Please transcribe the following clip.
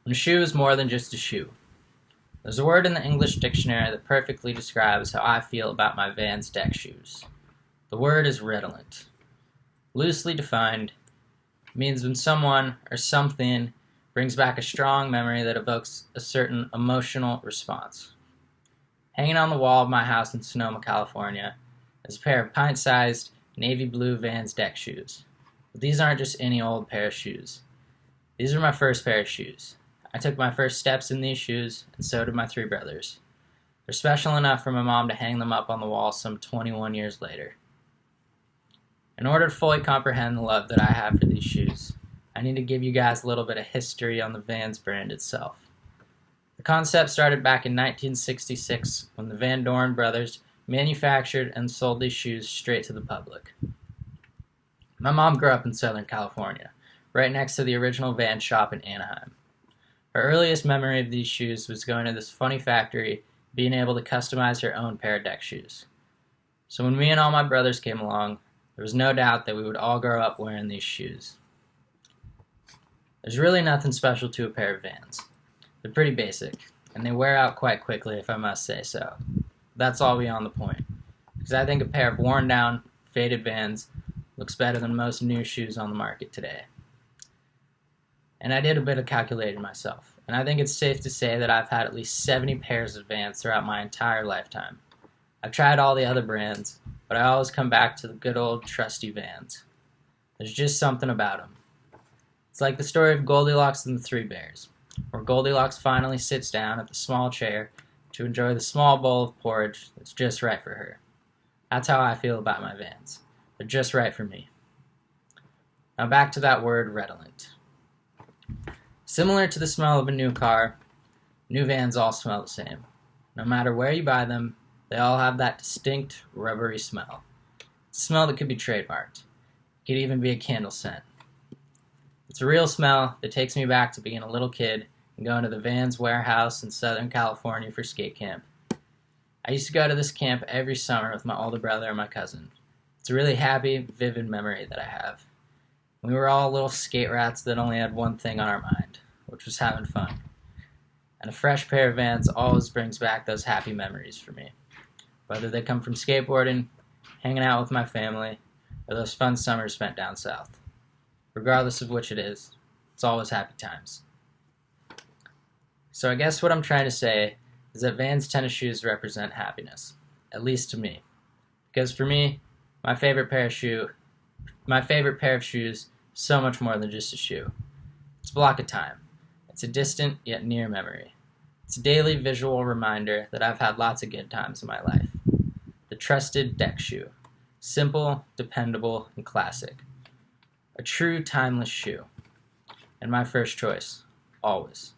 When a shoe is more than just a shoe. There's a word in the English dictionary that perfectly describes how I feel about my Vans deck shoes. The word is redolent. Loosely defined, it means when someone or something brings back a strong memory that evokes a certain emotional response. Hanging on the wall of my house in Sonoma, California, is a pair of pint-sized navy blue Vans deck shoes. But these aren't just any old pair of shoes. These are my first pair of shoes. I took my first steps in these shoes, and so did my three brothers. They're special enough for my mom to hang them up on the wall some 21 years later. In order to fully comprehend the love that I have for these shoes, I need to give you guys a little bit of history on the Vans brand itself. The concept started back in 1966 when the Van Doren brothers manufactured and sold these shoes straight to the public. My mom grew up in Southern California, right next to the original Vans shop in Anaheim. Her earliest memory of these shoes was going to this funny factory, being able to customize her own pair of deck shoes. So when me and all my brothers came along, there was no doubt that we would all grow up wearing these shoes. There's really nothing special to a pair of Vans. They're pretty basic, and they wear out quite quickly if I must say so. That's all beyond the point, because I think a pair of worn down, faded Vans looks better than most new shoes on the market today. And I did a bit of calculating myself, and I think it's safe to say that I've had at least 70 pairs of Vans throughout my entire lifetime. I've tried all the other brands, but I always come back to the good old trusty Vans. There's just something about them. It's like the story of Goldilocks and the Three Bears, where Goldilocks finally sits down at the small chair to enjoy the small bowl of porridge that's just right for her. That's how I feel about my Vans. They're just right for me. Now back to that word redolent. Similar to the smell of a new car, new Vans all smell the same. No matter where you buy them, they all have that distinct, rubbery smell. It's a smell that could be trademarked. It could even be a candle scent. It's a real smell that takes me back to being a little kid and going to the Vans warehouse in Southern California for skate camp. I used to go to this camp every summer with my older brother and my cousin. It's a really happy, vivid memory that I have. We were all little skate rats that only had one thing on our mind, which was having fun. And a fresh pair of Vans always brings back those happy memories for me. Whether they come from skateboarding, hanging out with my family, or those fun summers spent down south. Regardless of which it is, it's always happy times. So I guess what I'm trying to say is that Vans tennis shoes represent happiness, at least to me. Because for me, my favorite pair of shoes is so much more than just a shoe. It's a block of time. It's a distant yet near memory. It's a daily visual reminder that I've had lots of good times in my life. The trusted deck shoe. Simple, dependable, and classic. A true timeless shoe. And my first choice, always.